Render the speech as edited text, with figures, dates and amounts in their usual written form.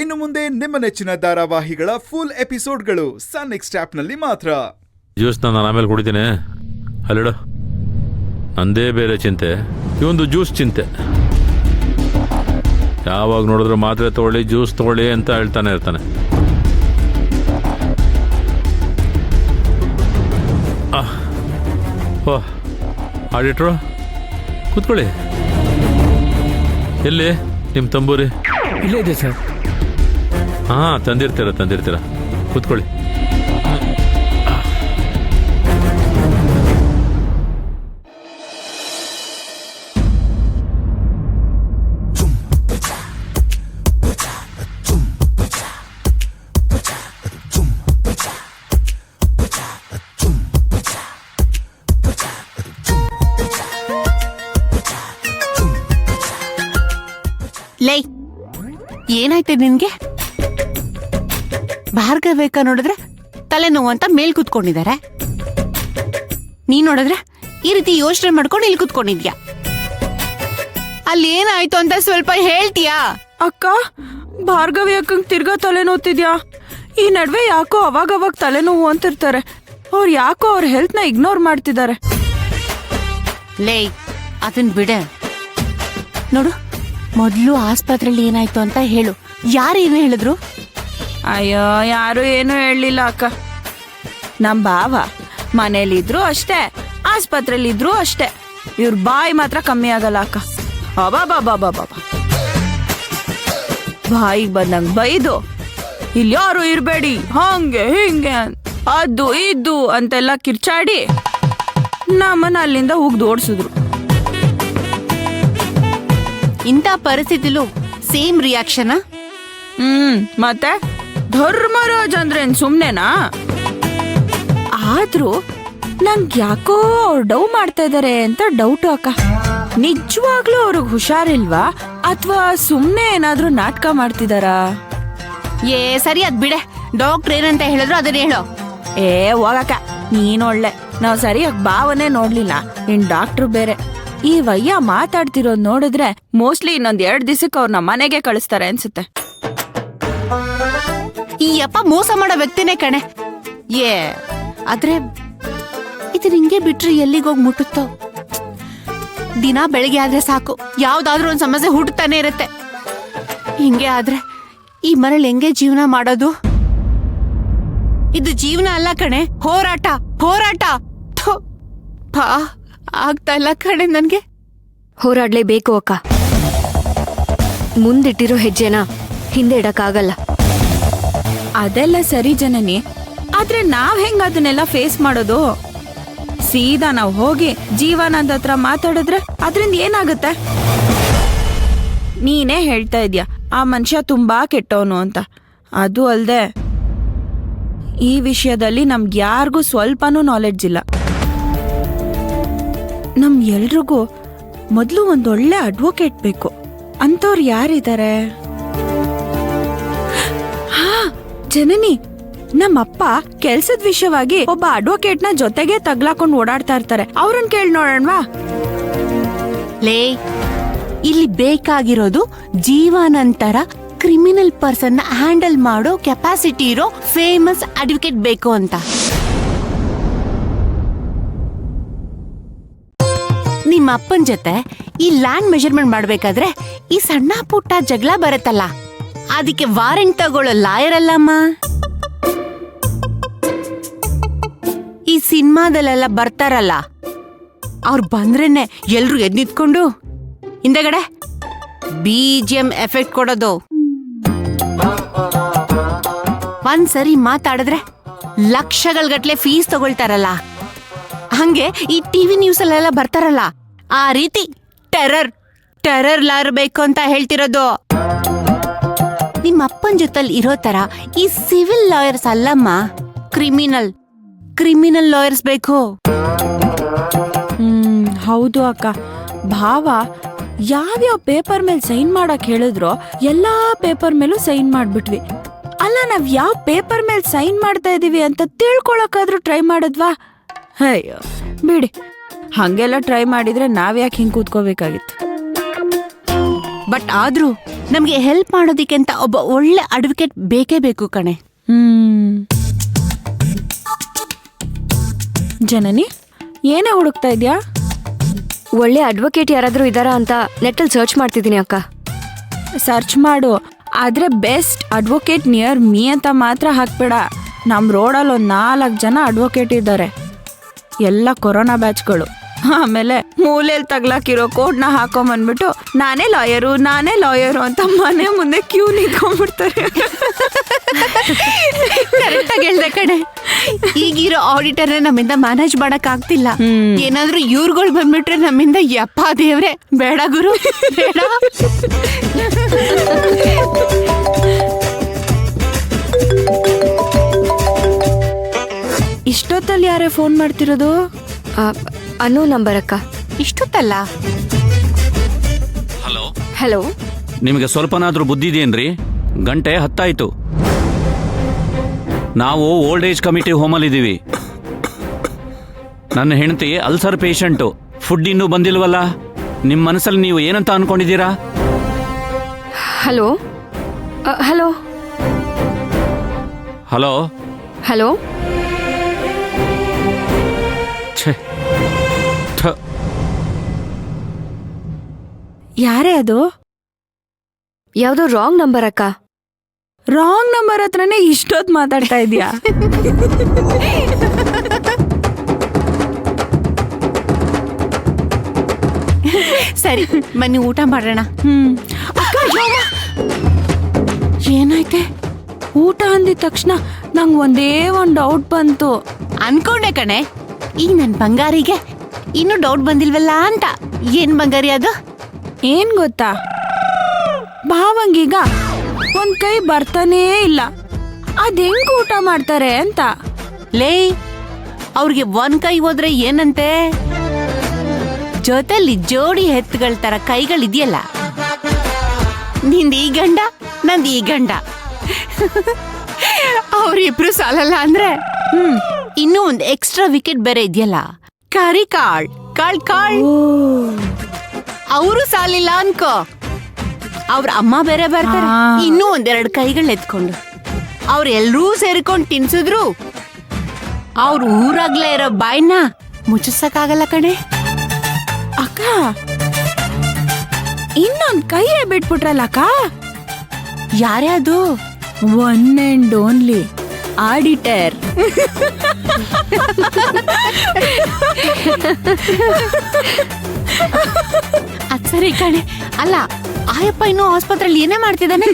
ಇನ್ನು ಮುಂದೆ ನಿಮ್ಮ ನೆಚ್ಚಿನ ಧಾರಾವಾಹಿಗಳ ಫುಲ್ ಎಪಿಸೋಡ್ಗಳು ಸನ್ ನೆಕ್ಸ್ಟ್ ಆಪ್ನಲ್ಲಿ ಮಾತ್ರ. ಜ್ಯೂಸ್ನ ನಾನು ಆಮೇಲೆ ಕುಡಿತೀನಿ. ಅಲ್ಲಿಡು, ನಂದೇ ಬೇರೆ ಚಿಂತೆ, ಇವೊಂದು ಜ್ಯೂಸ್ ಚಿಂತೆ. ಯಾವಾಗ ನೋಡಿದ್ರು ಮಾತ್ರೆ ತಗೊಳ್ಳಿ, ಜ್ಯೂಸ್ ತಗೊಳ್ಳಿ ಅಂತ ಹೇಳ್ತಾನೆ ಇರ್ತಾನೆ. ಓಹ್, ಆಡಿಟ್ರು ಕೂತ್ಕೊಳ್ಳಿ. ಎಲ್ಲಿ ನಿಮ್ಮ ತಂಬೂರಿ? ಇಲ್ಲೇ ಇದೆ ಸರ್. ಹಾಂ, ತಂದಿರ್ತೀರ ಕೂತ್ಕೊಳ್ಳಿ. ಲೈ, ಏನಾಯ್ತು ನಿನ್ಗೆ? ಭಾರ್ಗವೇಕ ನೋಡಿದ್ರೆ ತಲೆನೋವು ಅಂತ ಮೇಲ್ ಕೂತ್ಕೊಂಡಿದ್ದಾರೆ. ನೀನ್ ನೋಡಿದ್ರೆ ಈ ರೀತಿ ಯೋಚನೆ ಮಾಡ್ಕೊಂಡು ಇಲ್ಲಿ ಕೂತ್ಕೊಂಡಿದ್ಯಾ. ಅಲ್ಲಿ ಏನಾಯ್ತು ಅಂತ ಸ್ವಲ್ಪ ಹೇಳ್ತೀಯಾ? ಅಕ್ಕ, ಭಾರ್ಗವಿ ಅಕ್ಕಂಗೆ ತಿರ್ಗಾ ತಲೆನೋವ್ತಿದ್ಯಾ? ಈ ನಡುವೆ ಯಾಕೋ ಅವಾಗವಾಗ ತಲೆನೋವು ಅಂತಿರ್ತಾರೆ. ಅವ್ರು ಯಾಕೋ ಅವ್ರ ಹೆಲ್ತ್ನ ಇಗ್ನೋರ್ ಮಾಡ್ತಿದ್ದಾರೆ. ಲೇ, ಅದನ್ ಬಿಡ. ನೋಡು, ಮೊದ್ಲು ಆಸ್ಪತ್ರೆಯಲ್ಲಿ ಏನಾಯ್ತು ಅಂತ ಹೇಳು. ಯಾರೇನು ಹೇಳಿದ್ರು? ಅಯ್ಯೋ, ಯಾರು ಏನು ಹೇಳಲಿಲ್ಲ ಅಕ್ಕ. ನಮ್ ಭಾವ ಮನೇಲಿದ್ರು ಅಷ್ಟೇ, ಆಸ್ಪತ್ರೆಲಿದ್ರು ಅಷ್ಟೇ. ಇವ್ರ ಬಾಯಿ ಮಾತ್ರ ಕಮ್ಮಿ ಆಗಲ್ಲ ಅಕ್ಕ. ಅಬಾಬಾಬಾಬಾಬಾ, ಬಾಯಿಗೆ ಬಂದಂಗ್ ಬೈದು ಇಲ್ಲಿ ಯಾರು ಇರ್ಬೇಡಿ, ಹಂಗೆ ಹಿಂಗೆ ಅದು ಇದು ಅಂತೆಲ್ಲ ಕಿರ್ಚಾಡಿ ನಮ್ಮನ್ನ ಅಲ್ಲಿಂದ ಹೋಗ್ದು ಓಡಿಸಿದ್ರು. ಇಂಥ ಪರಿಸ್ಥಿತಿಲೂ ಸೇಮ್ ರಿಯಾಕ್ಷನ್? ಮತ್ತೆ ಧರ್ಮರಾಜ್ ಅಂದ್ರೇನ್ ಸುಮ್ನೆನಾ? ಆದ್ರೂ ನಂಗೆ ಯಾಕೋ ಅವ್ರು ಡೌ ಮಾಡ್ತಾ ಇದಾರೆ ಅಂತ ಡೌಟು ಅಕ್ಕ. ನಿಜವಾಗ್ಲೂ ಅವ್ರಿಗೆ ಹುಷಾರಿಲ್ವಾ ಅಥವಾ ಸುಮ್ನೆ ಏನಾದ್ರೂ ನಾಟಕ ಮಾಡ್ತಿದಾರಾ? ಸರಿ, ಅದ್ ಬಿಡೆ. ಡಾಕ್ಟರ್ ಏನಂತ ಹೇಳಿದ್ರು ಅದನ್ನ ಹೇಳೋ. ಹೋಗಕ್ಕ, ನೀನೊಳ್ಳೆ. ನಾವ್ ಸರಿಯಾಗಿ ಭಾವನೆ ನೋಡ್ಲಿಲ್ಲ, ಇನ್ ಡಾಕ್ಟ್ರು ಬೇರೆ. ಈ ವಯ್ಯ ಮಾತಾಡ್ತಿರೋದ್ ನೋಡಿದ್ರೆ ಮೋಸ್ಟ್ಲಿ ಇನ್ನೊಂದ್ 2 ದಿವಸಕ್ಕೆ ಅವ್ರನ್ನ ಮನೆಗೆ ಕಳಿಸ್ತಾರೆ ಅನ್ಸುತ್ತೆ. ಈ ಅಪ್ಪ ಮೋಸ ಮಾಡೋ ವ್ಯಕ್ತಿನೇ ಕಣೆ. ಆದ್ರೆ ಇದು ನಿಂಗೆ ಬಿಟ್ರೆ ಎಲ್ಲಿಗೋಗ್ ಮುಟ್ಟುತ್ತೋ? ದಿನ ಬೆಳಿಗ್ಗೆ ಆದ್ರೆ ಸಾಕು, ಯಾವ್ದಾದ್ರೂ ಒಂದ್ ಸಮಸ್ಯೆ ಹುಟ್ಟುತ್ತಾನೆ ಇರುತ್ತೆ. ಹಿಂಗೆ ಆದ್ರೆ ಈ ಮನೇಲಿ ಹೆಂಗೆ ಜೀವನ ಮಾಡೋದು? ಇದು ಜೀವನ ಅಲ್ಲ ಕಣೆ, ಹೋರಾಟ. ಆಗ್ತಾ ಇಲ್ಲ ಕಣೆ ನನ್ಗೆ. ಹೋರಾಡ್ಲೇಬೇಕು ಅಕ್ಕ. ಮುಂದಿಟ್ಟಿರೋ ಹೆಜ್ಜೆನ ಹಿಂದೆ ಇಡಕ್ಕಾಗಲ್ಲ. ಅದೆಲ್ಲ ಸರಿ ಜನನಿ, ಆದ್ರೆ ನಾವ್ ಹೆಂಗ್ ಅದನ್ನೆಲ್ಲ ಫೇಸ್ ಮಾಡೋದು? ಸೀದಾ ನಾವ್ ಹೋಗಿ ಜೀವನದ ಹತ್ರ ಮಾತಾಡಿದ್ರೆ ಅದ್ರಿಂದ ಏನಾಗುತ್ತೆ? ನೀನೇ ಹೇಳ್ತಾ ಇದ್ಯಾ ಆ ಮನುಷ್ಯ ತುಂಬಾ ಕೆಟ್ಟವನು ಅಂತ. ಅದು ಅಲ್ದೆ ಈ ವಿಷಯದಲ್ಲಿ ನಮ್ಗೆ ಯಾರಿಗೂ ಸ್ವಲ್ಪನೂ ನಾಲೆಡ್ಜ್ ಇಲ್ಲ. ನಮ್ ಎಲ್ರಿಗೂ ಮೊದ್ಲು ಒಂದೊಳ್ಳೆ ಅಡ್ವೊಕೇಟ್ ಬೇಕು. ಅಂತವ್ರು ಯಾರಿದ್ದಾರೆ? ಜನನಿ, ನಮ್ಮಪ್ಪ ಕೆಲ್ಸದ ವಿಷಯವಾಗಿ ಒಬ್ಬ ಅಡ್ವೊಕೇಟ್ನ ಜೊತೆಗೆ ತಗ್ಲಾಕೊಂಡು ಓಡಾಡ್ತಾ ಇರ್ತಾರೆ. ಅವ್ರನ್ನ ಕೇಳಿ ನೋಡೋಣವಾ? ಲೇ, ಇಲ್ಲಿ ಬೇಕಾಗಿರೋದು ಜೀವನಂತರ ಕ್ರಿಮಿನಲ್ ಪರ್ಸನ್ ಹ್ಯಾಂಡಲ್ ಮಾಡೋ ಕೆಪಾಸಿಟಿ ಇರೋ ಫೇಮಸ್ ಅಡ್ವೊಕೇಟ್ ಬೇಕು ಅಂತ. ನಿಮ್ಮ ಅಪ್ಪನ ಜೊತೆ ಈ ಲ್ಯಾಂಡ್ ಮೆಜರ್ಮೆಂಟ್ ಮಾಡ್ಬೇಕಾದ್ರೆ ಈ ಸಣ್ಣ ಪುಟ್ಟ ಜಗಳ ಬರುತ್ತಲ್ಲ, ಅದಕ್ಕೆ ವಾರೆಂಟ್ ತಗೊಳ್ಳೋ ಲಾಯರ್ ಅಲ್ಲಮ್ಮ. ಈ ಸಿನಿಮಾದಲ್ಲೆಲ್ಲ ಬರ್ತಾರಲ್ಲ, ಅವ್ರು ಬಂದ್ರೇನೆ ಎಲ್ರು ಎದ್ ನಿಂತ್ಕೊಂಡು ಹಿಂದಗಡೆ BGM ಎಫೆಕ್ಟ್ ಕೊಡೋದು. ಒಂದ್ಸರಿ ಮಾತಾಡಿದ್ರೆ ಲಕ್ಷಗಳ್ಗಟ್ಲೆ ಫೀಸ್ ತಗೊಳ್ತಾರಲ್ಲ, ಹಂಗೆ ಈ ಟಿವಿ ನ್ಯೂಸ್ ಅಲ್ಲೆಲ್ಲ ಬರ್ತಾರಲ್ಲ, ಆ ರೀತಿ ಟೆರರ್ ಲಾಯರ್ ಬೇಕು ಅಂತ ಹೇಳ್ತಿರೋದು. ನಿಮ್ಮ ಅಪ್ಪನ ಜೊತೆಲ್ ಇರೋ ತರ ಈ ಸಿವಿಲ್ ಲಾಯರ್ಸ್ ಅಲ್ಲಮ್ಮ, ಕ್ರಿಮಿನಲ್ ಲಾಯರ್ಸ್ ಬೇಕು. ಹೌದು ಅಕ್ಕ. ಭಾವ ಯಾವ್ಯಾವ ಪೇಪರ್ ಮೇಲೆ ಸೈನ್ ಮಾಡಕ್ ಹೇಳಿದ್ರೋ ಎಲ್ಲಾ ಪೇಪರ್ ಮೇಲೂ ಸೈನ್ ಮಾಡ್ಬಿಟ್ವಿ. ಅಲ್ಲ, ನಾವ್ ಯಾವ ಪೇಪರ್ ಮೇಲೆ ಸೈನ್ ಮಾಡ್ತಾ ಇದೀವಿ ಅಂತ ತಿಳ್ಕೊಳಕಾದ್ರೂ ಟ್ರೈ ಮಾಡದ್ವಾ? ಅಯ್ಯೋ ಬಿಡಿ, ಹಂಗೆಲ್ಲ ಟ್ರೈ ಮಾಡಿದ್ರೆ ನಾವ್ಯಾಕೆ ಹಿಂಗ್ ಕೂತ್ಕೋಬೇಕಾಗಿತ್ತು. ಬಟ್ ಆದ್ರೂ ನಮ್ಗೆ ಹೆಲ್ಪ್ ಮಾಡೋದಿಕ್ಕೆ ಅಂತ ಒಬ್ಬ ಒಳ್ಳೆ ಅಡ್ವೊಕೇಟ್ ಬೇಕೇ ಬೇಕು ಕಣೆ. ಜನನಿ, ಏನೇ ಹುಡುಕ್ತಾ ಇದ್ಯಾ? ಒಳ್ಳೆ ಅಡ್ವೊಕೇಟ್ ಯಾರಾದ್ರೂ ಇದಾರಾ ಅಂತ ನೆಟ್ಟಲ್ಲಿ ಸರ್ಚ್ ಮಾಡ್ತಿದ್ದೀನಿ ಅಕ್ಕ. ಸರ್ಚ್ ಮಾಡು, ಆದ್ರೆ ಬೆಸ್ಟ್ ಅಡ್ವೊಕೇಟ್ ನಿಯರ್ ಮೀ ಅಂತ ಮಾತ್ರ ಹಾಕ್ಬೇಡ. ನಮ್ಮ ರೋಡಲ್ಲಿ ಒಂದು 4 ಜನ ಅಡ್ವೊಕೇಟ್ ಇದ್ದಾರೆ, ಎಲ್ಲ ಕೊರೋನಾ ಬ್ಯಾಚ್ಗಳು. ಆಮೇಲೆ ಮೂಲೆಯಲ್ಲಿ ತಗ್ಲಾಕಿರೋ ಕೋಡ್ನ ಹಾಕೊಂಬಂದ್ಬಿಟ್ಟು ನಾನೇ ಲಾಯರು ಅಂತ ಮನೆ ಮುಂದೆ ಕ್ಯೂ ನಿಂತ್ಕೊಂಡ್ಬಿಡ್ತಾರೆ. ಕರೆಕ್ಟಾಗಿ ಹೇಳ್ದೆ ಕಣೆ. ಈಗಿರೋ ಆಡಿಟರ್ನ ನಮ್ಮಿಂದ ಮ್ಯಾನೇಜ್ ಮಾಡಕ್ ಆಗ್ತಿಲ್ಲ. ಏನಾದ್ರೂ ಇವ್ರುಗಳು ಬಂದ್ಬಿಟ್ರೆ ನಮ್ಮಿಂದ ಯಪ್ಪ ದೇವ್ರೆ, ಬೇಡ ಗುರು ಬೇಡ. ಇಷ್ಟೊತ್ತಲ್ಲಿ ಯಾರೇ ಫೋನ್ ಮಾಡ್ತಿರೋದು? ಅನ್ನೋ ನಂಬರ್ ಅಕ್ಕ. ಇಷ್ಟೊತ್ತಲ್ಲ? ಹಲೋ, ನಿಮಗೆ ಸ್ವಲ್ಪನಾದ್ರೂ ಬುದ್ಧಿ ಇದೆಯೇನ್ರಿ? ಗಂಟೆ 10 ಆಯ್ತು. ನಾವು ಓಲ್ಡ್ ಏಜ್ ಕಮಿಟಿ ಹೋಮಲ್ಲಿದ್ದೀವಿ. ನನ್ನ ಹೆಂಡತಿ ಅಲ್ಸರ್ ಪೇಷಂಟು. ಫುಡ್ ಇನ್ನೂ ಬಂದಿಲ್ವಲ್ಲ? ನಿಮ್ಮ ಮನಸ್ಸಲ್ಲಿ ನೀವು ಏನಂತ ಅನ್ಕೊಂಡಿದ್ದೀರಾ? Hello hello hello hello. ಛೇ, ಥ. ಯಾರೇ ಅದು? ಯಾವ್ದೋ ರಾಂಗ್ ನಂಬರ್ ಅಕ್ಕ. ರಾಂಗ್ ನಂಬರ್ ಹತ್ರನೇ ಇಷ್ಟೊತ್ತು ಮಾತಾಡ್ತಾ ಇದೀಯಾ? ಸರಿ ಬನ್ನಿ ಊಟ ಮಾಡೋಣ. ಅಕ್ಕ, ಏನಾಯ್ತೆ? ಊಟ ಅಂದಿದ ತಕ್ಷಣ ನಂಗೆ ಒಂದೇ ಒಂದು ಡೌಟ್ ಬಂತು. ಅನ್ಕೊಂಡೆ ಕಣೆ, ಈಗ ನನ್ ಬಂಗಾರಿಗೆ ಇನ್ನೂ ಡೌಟ್ ಬಂದಿಲ್ವಲ್ಲ ಅಂತ. ಏನ್ ಬಂಗಾರಿ ಅದು? ಏನ್ ಗೊತ್ತಾ, ಭಾವಂಗೀಗ ಒಂದ್ ಕೈ ಬರ್ತಾನೇ ಇಲ್ಲ. ಅದ್ ಹೆಂಗ್ ಊಟ ಮಾಡ್ತಾರೆ ಅಂತ. ಲೇ, ಅವ್ರಿಗೆ ಒಂದ್ ಕೈ ಹೋದ್ರೆ ಏನಂತೆ, ಜೊತೆಲಿ ಜೋಡಿ ಎತ್ತುಗಳ ತರ ಕೈಗಳಿದೆಯಲ್ಲ, ನಿಂದ ಈ ಗಂಡ ನಂದು ಈ ಗಂಡ, ಅವ್ರಿಬ್ರು ಸಾಲಲ್ಲ ಅಂದ್ರೆ ಇನ್ನೂ ಒಂದ್ ಎಕ್ಸ್ಟ್ರಾ ವಿಕೆಟ್ ಬೇರೆ ಇದೆಯಲ್ಲ, ಕರಿ ಕಾಳ್ ಕಾಳ್ ಕಾಳ್, ಅವರು ಸಾಲಿಲ್ಲ ಅನ್ಕೋ, ಅವ್ರ ಅಮ್ಮ ಬೇರೆ ಬರ್ತಾರೆ, ಇನ್ನೂ 1-2 ಕೈಗಳು ಎತ್ಕೊಂಡು ಅವ್ರೆಲ್ರೂ ಸೇರ್ಕೊಂಡು ತಿನ್ಸಿದ್ರು ಅವ್ರ ಊರಾಗ್ಲೇ ಇರೋ ಬಾಯ್ನ ಮುಚ್ಚಿಸಕ್ಕಾಗಲ್ಲ ಕಣೆ. ಅಕ್ಕ, ಇನ್ನೊಂದ್ ಕೈಯೇ ಬಿಟ್ಬಿಟ್ರಲ್ಲ ಅಕ್ಕ. ಯಾರೇ ಅದು? One and only auditor. ಅದ್ ಸರಿ ಕಣೆ. ಅಲ್ಲ, ಆಯಪ್ಪ ಇನ್ನೂ ಆಸ್ಪತ್ರೆಯಲ್ಲಿ ಏನೇ ಮಾಡ್ತಿದ್ದಾನೆ?